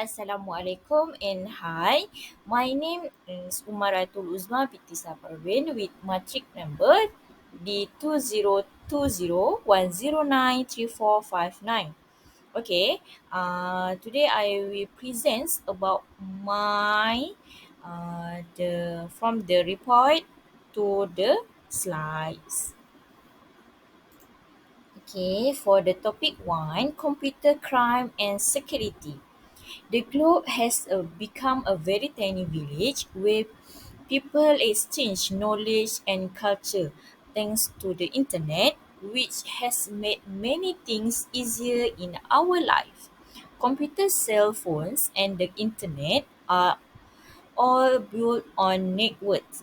Assalamualaikum and hi. My name is Umaratul Uzma binti Saparwin with matric number D2020109345 Okay, today I will present about my the from the report to the slides. Okay, for the topic one, computer crime and security. The globe has become a very tiny village where people exchange knowledge and culture thanks to the internet, which has made many things easier in our life. Computers, cell phones, and the internet are all built on networks.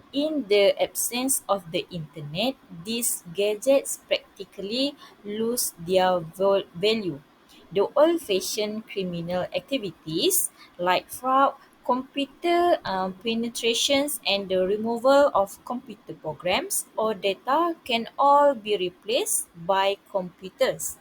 In the absence of the internet, these gadgets practically lose their value. The old-fashioned criminal activities like fraud, computer penetrations, and the removal of computer programs or data can all be replaced by computers.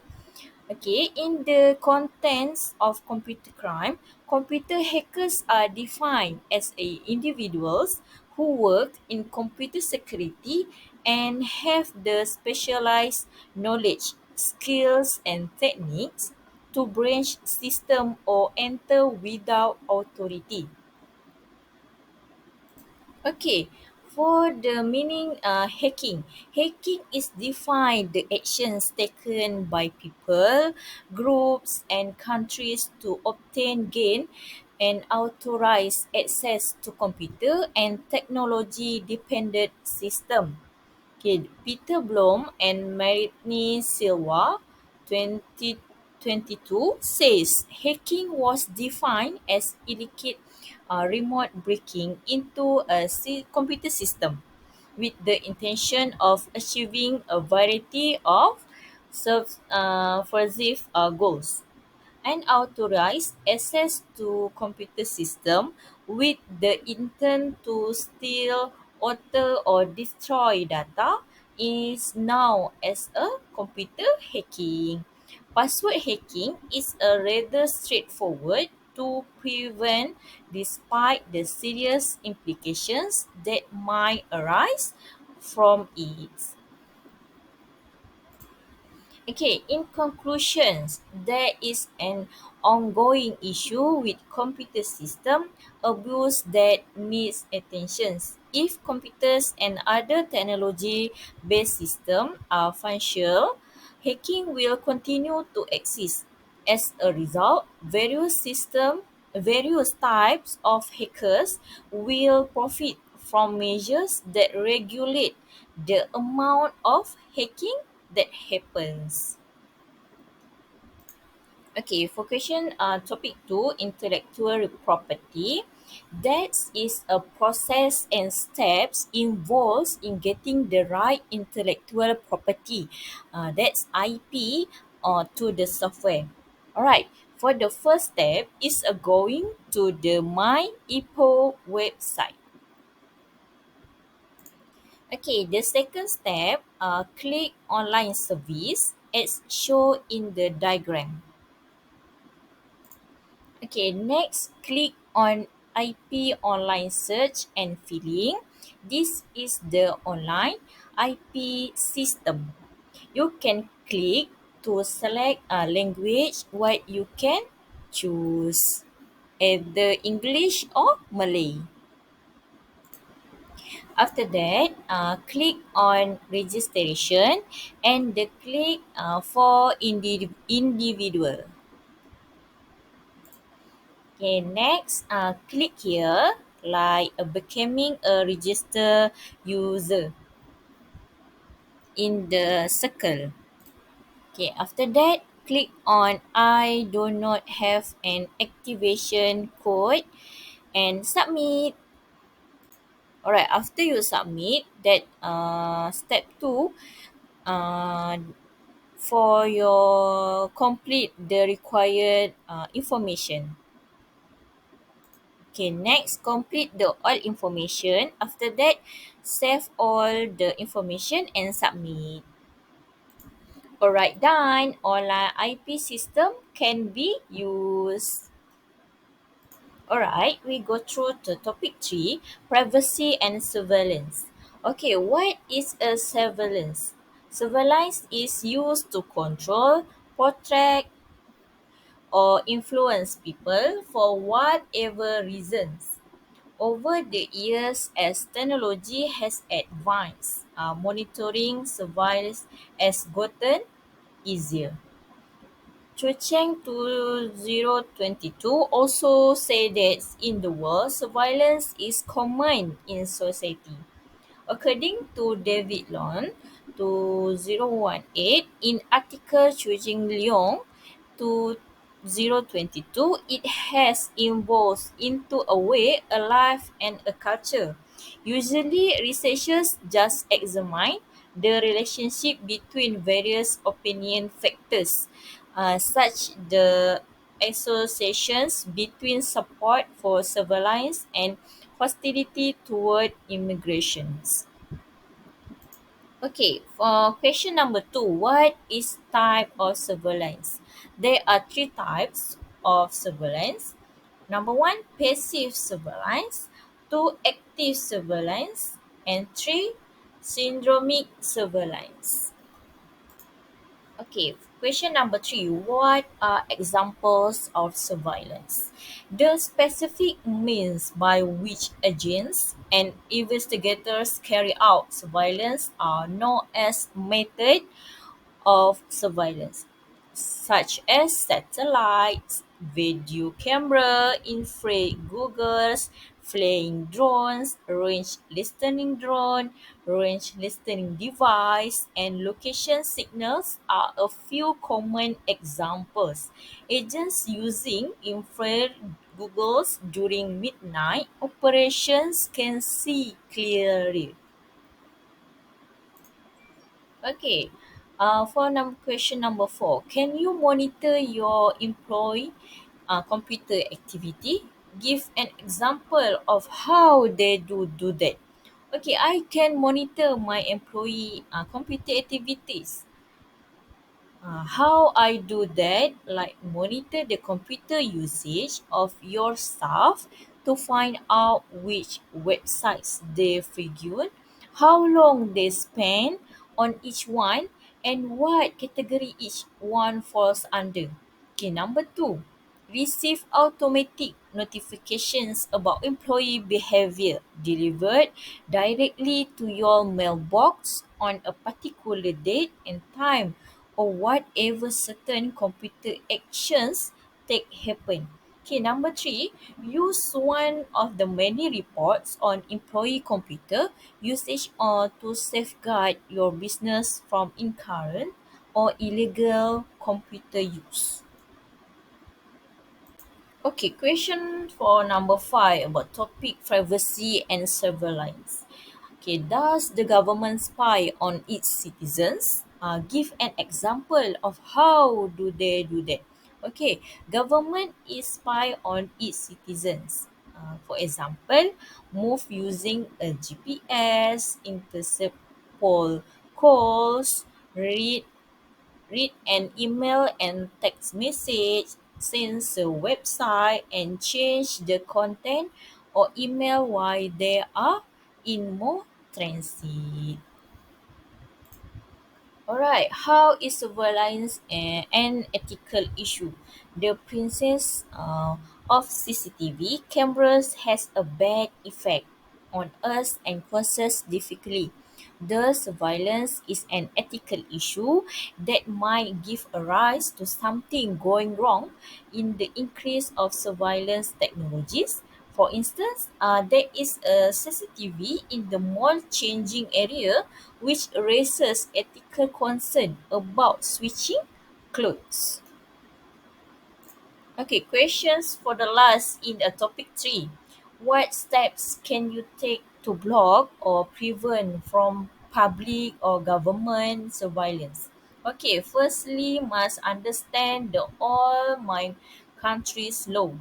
Okay, in the contents of computer crime, computer hackers are defined as individuals who work in computer security and have the specialized knowledge, skills, and techniques to breach system or enter without authority. Okay, for the meaning hacking. Hacking is defined the actions taken by people, groups, and countries to obtain gain and authorize access to computer and technology dependent system. Okay, Peter Blom and Maritni Silva, 2022, says hacking was defined as illicit remote breaking into a computer system with the intention of achieving a variety of subversive goals. Unauthorized access to computer system with the intent to steal, alter or destroy data is known as a computer hacking. Password hacking is a rather straightforward to prevent despite the serious implications that might arise from it. Okay, in conclusions, there is an ongoing issue with computer system abuse that needs attention. If computers and other technology-based systems are functional, hacking will continue to exist. As a result, various types of hackers will profit from measures that regulate the amount of hacking that happens. Okay, for question topic 2, intellectual property. That is a process and steps involved in getting the right intellectual property. That's IP to the software. Alright, for the first step is going to the My IPO website. Okay, the second step, click online service as shown in the diagram. Okay, next click on IP online search and filling. This is the online IP system. You can click to select a language what you can choose either English or Malay. After that, click on registration and the click for individual. Okay, next, click here like becoming a registered user in the circle. Okay, after that, click on I do not have an activation code and submit. Alright, after you submit that step 2, uh, for your complete the required information. Okay, next complete the all information. After that, save all the information and submit. Alright, done. Online IP system can be used. Alright, we go through to topic 3, privacy and surveillance. Okay, what is a surveillance? Surveillance is used to control, protect, or influence people for whatever reasons. Over the years, as technology has advanced, monitoring surveillance has gotten easier. Chucheng 2022 also said that in the world, surveillance is common in society. According to David Long 2018, in article Chujing Leong 2022, it has evolved into a way, a life, and a culture. Usually, researchers just examine the relationship between various opinion factors, such the associations between support for surveillance and hostility toward immigrations. Okay, for question number 2, what is type of surveillance? There are three types of surveillance. Number one, passive surveillance. Two, active surveillance. And three, syndromic surveillance. Okay, question number 3. What are examples of surveillance? The specific means by which agents and investigators carry out surveillance are known as method of surveillance, such as satellites, video camera, infrared goggles, flying drones, range listening drone, range listening device, and location signals are a few common examples. Agents using infrared goggles during midnight operations can see clearly. Okay. For question number 4, can you monitor your employee computer activity? Give an example of how they do that. Okay, I can monitor my employee computer activities. How I do that, like monitor the computer usage of your staff to find out which websites they frequent, how long they spend on each one, and what category each one falls under. Okay, number 2, receive automatic notifications about employee behavior delivered directly to your mailbox on a particular date and time or whatever certain computer actions take happen. Okay, number 3, use one of the many reports on employee computer usage or to safeguard your business from incurrent or illegal computer use. Okay, question for number 5 about topic privacy and surveillance. Okay, does the government spy on its citizens? Give an example of how do they do that. Okay, government is spy on its citizens. For example, move using a GPS, intercept poll calls, read an email and text message, sense a website, and change the content or email while they are in more transit. Alright, how is surveillance an ethical issue? The presence of CCTV cameras has a bad effect on us and causes difficulty. The surveillance is an ethical issue that might give a rise to something going wrong in the increase of surveillance technologies. For instance, there is a CCTV in the mall changing area which raises ethical concern about switching clothes. Okay, questions for the last in topic 3. What steps can you take to block or prevent from public or government surveillance? Okay, firstly, must understand the all my country's law.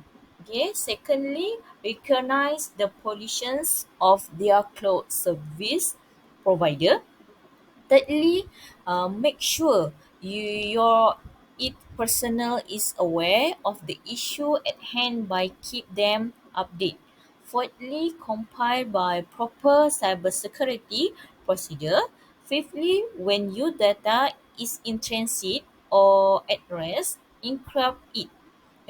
Okay, secondly, recognize the positions of their cloud service provider. Thirdly, make sure your it personnel is aware of the issue at hand by keep them update. Fourthly, compiled by proper cybersecurity procedure. Fifthly, when your data is in transit or at rest, encrypt it.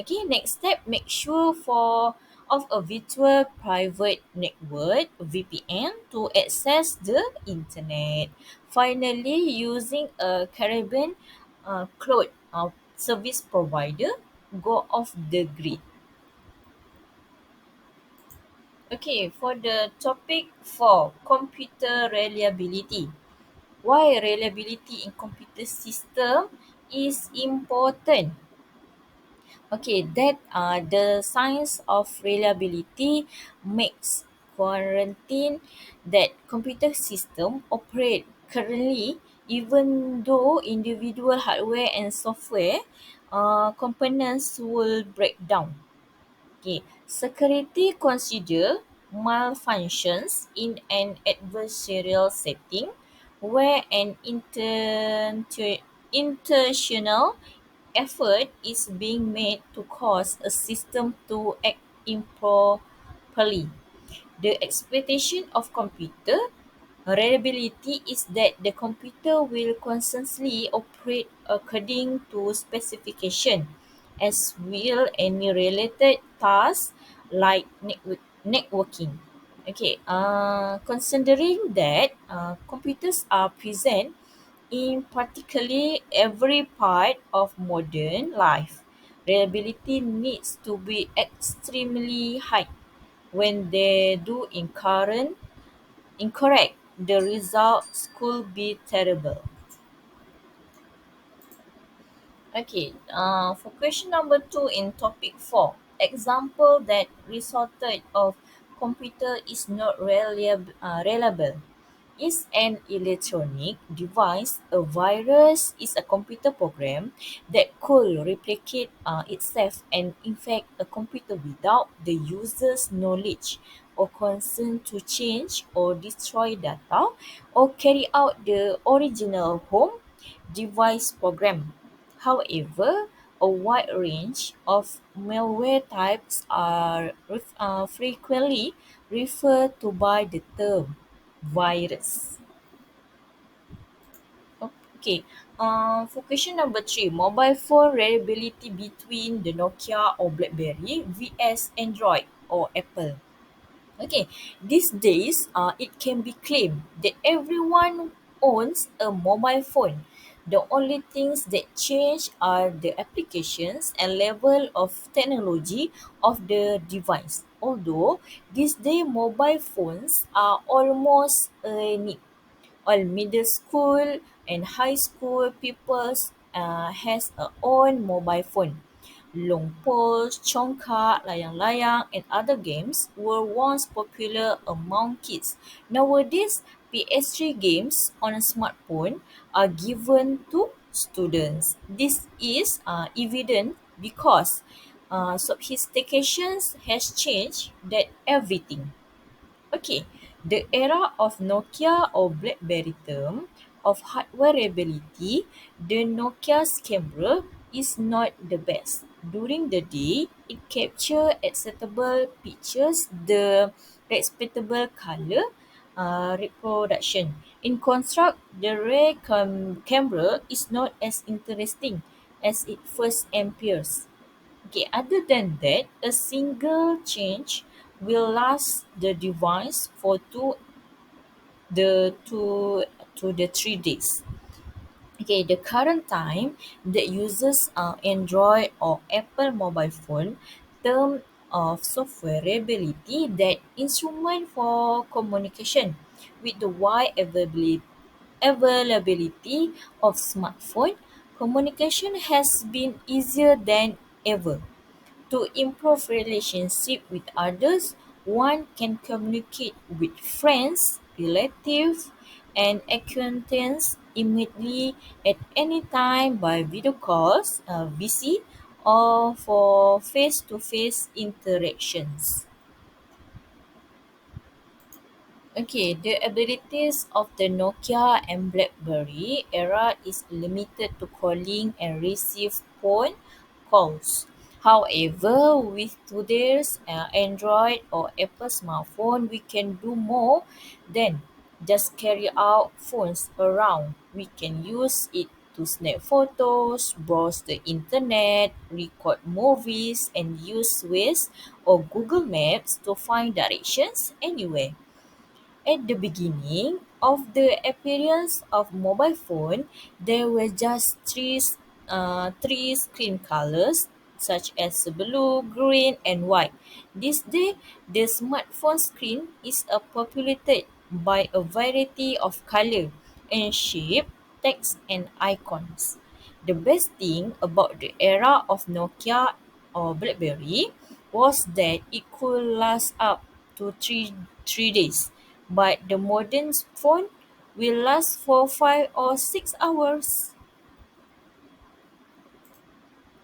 Okay, next step, make sure for of a virtual private network VPN to access the internet. Finally, using a Caribbean cloud service provider, go off the grid. Okay, for the topic 4, computer reliability. Why reliability in computer system is important? Okay, that the science of reliability makes quarantine that computer system operate currently even though individual hardware and software components will break down. Okay, security consider malfunctions in an adversarial setting where an intentional effort is being made to cause a system to act improperly. The expectation of computer reliability is that the computer will constantly operate according to specification, as will any related tasks like networking. Okay, considering that computers are present in practically every part of modern life, reliability needs to be extremely high. When they do incorrect, the results could be terrible. Okay, for question number 2 in topic 4, example that resulted of computer is not reliable. Is an electronic device. A virus is a computer program that could replicate itself and infect a computer without the user's knowledge or consent to change or destroy data or carry out the original home device program. However, a wide range of malware types are frequently referred to by the term virus. Okay. For question number 3, mobile phone reliability between the Nokia or BlackBerry vs Android or Apple. Okay, these days, it can be claimed that everyone owns a mobile phone. The only things that change are the applications and level of technology of the device. Although these days mobile phones are almost a need. All middle school and high school pupils has a own mobile phone. Long poles, congkak, layang-layang, and other games were once popular among kids. Nowadays, PS3 games on a smartphone are given to students. This is evident because sophistications has changed that everything. Okay, the era of Nokia or BlackBerry term of hardware reliability, the Nokia's camera is not the best. During the day, it captures acceptable pictures, the respectable color reproduction. In contrast, the rear camera is not as interesting as it first appears. Okay, other than that, a single change will last the device for the two to the 3 days. Okay, the current time that uses Android or Apple mobile phone term of software reliability that instrument for communication with the wide availability of smartphone, communication has been easier than ever. To improve relationship with others, one can communicate with friends, relatives, and acquaintances immediately at any time by video calls, VC, or for face-to-face interactions. Okay, the abilities of the Nokia and BlackBerry era is limited to calling and receive phone calls. However, with today's Android or Apple smartphone, we can do more than just carry our phones around. We can use it to snap photos, browse the internet, record movies, and use Waze or Google Maps to find directions anywhere. At the beginning of the appearance of mobile phone, there were just three screen colors such as blue, green, and white. This day, the smartphone screen is populated by a variety of color and shape, text, and icons. The best thing about the era of Nokia or BlackBerry was that it could last up to three days, but the modern phone will last for 5 or 6 hours.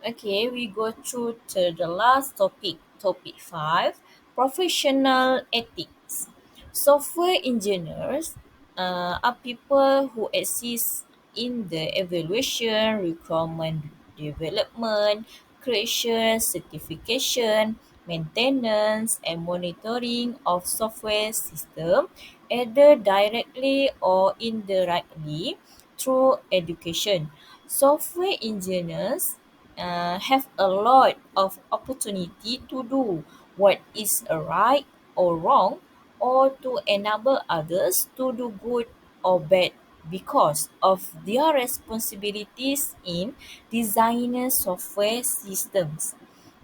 Okay, we go through to the last topic, topic 5, professional ethics. Software engineers are people who assist in the evaluation, requirement development, creation, certification, maintenance, and monitoring of software system, either directly or indirectly through education. Software engineers have a lot of opportunity to do what is right or wrong, or to enable others to do good or bad because of their responsibilities in designing software systems.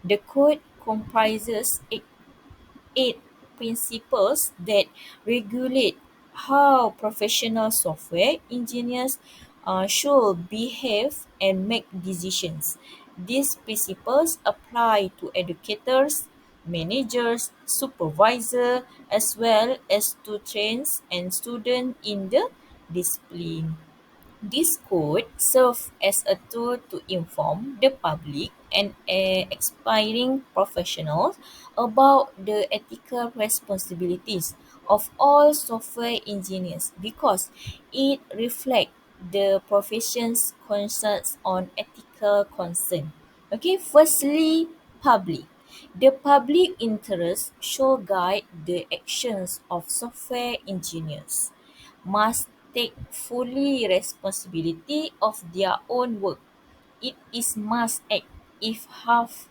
The code comprises eight principles that regulate how professional software engineers should behave and make decisions. These principles apply to educators, managers, supervisors, as well as to trainers and students in the discipline. This code serves as a tool to inform the public and aspiring professionals about the ethical responsibilities of all software engineers because it reflects the profession's concerns on ethical concern. Okay, firstly, public. The public interest should guide the actions of software engineers must take fully responsibility of their own work. It is must act if have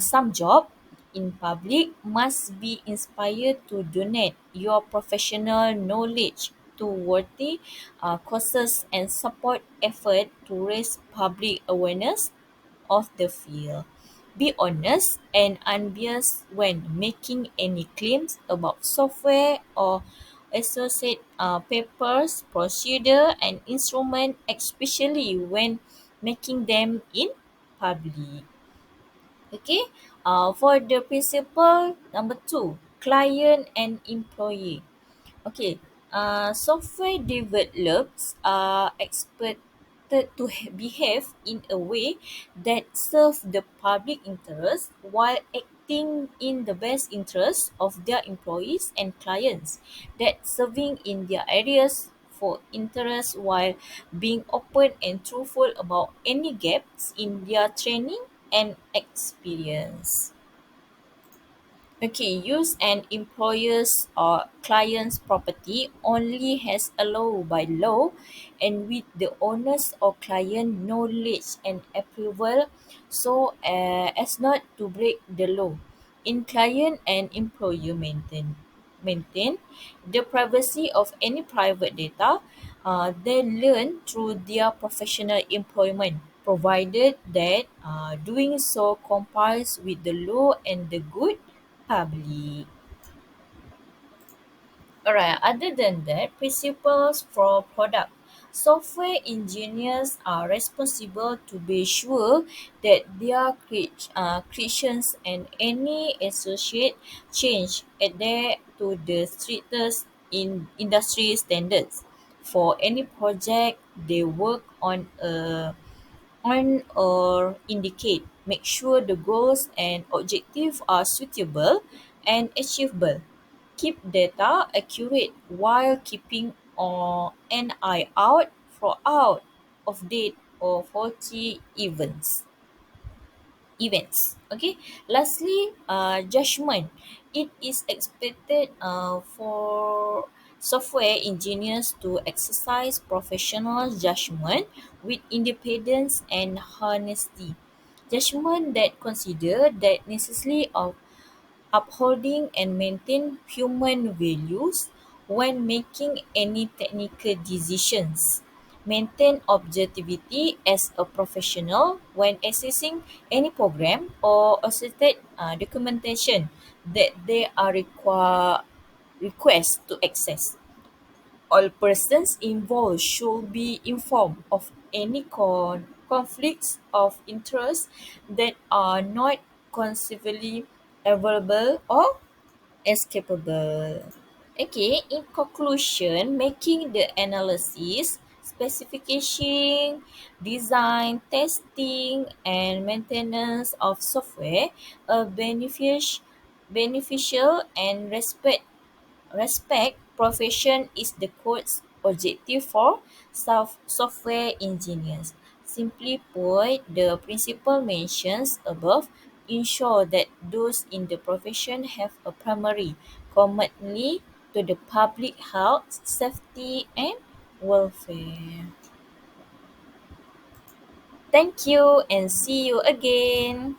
some job in public must be inspired to donate your professional knowledge to worthy causes and support effort to raise public awareness of the field. Be honest and unbiased when making any claims about software or associate papers, procedure, and instrument, especially when making them in public. Okay, for the principle number 2, client and employee. Okay, software developers are expected to behave in a way that serves the public interest while acting in the best interest of their employees and clients, that serving in their areas for interest while being open and truthful about any gaps in their training and experience. Okay, use an employer's or client's property only has allowed by law and with the owner's or client knowledge and approval so as not to break the law. In client and employer maintain the privacy of any private data they learn through their professional employment, provided that doing so complies with the law and the good public. Alright, other than that, principles for product. Software engineers are responsible to be sure that their creations and any associate change adhere to the strictest in industry standards. For any project they work on or indicate, make sure the goals and objectives are suitable and achievable. Keep data accurate while keeping an eye out for out of date or faulty events. Okay. Lastly, judgment. It is expected for software engineers to exercise professional judgment with independence and honesty. Judgment that consider that necessity of upholding and maintain human values when making any technical decisions. Maintain objectivity as a professional when assessing any program or assisted documentation that they are request to access. All persons involved should be informed of any conflicts of interest that are not conceivably available or escapable. Okay, in conclusion, making the analysis, specification, design, testing, and maintenance of software a beneficial and respect profession is the code's objective for software engineers. Simply put, the principle mentions above ensure that those in the profession have a primary commitment to the public health, safety, and welfare. Thank you and see you again.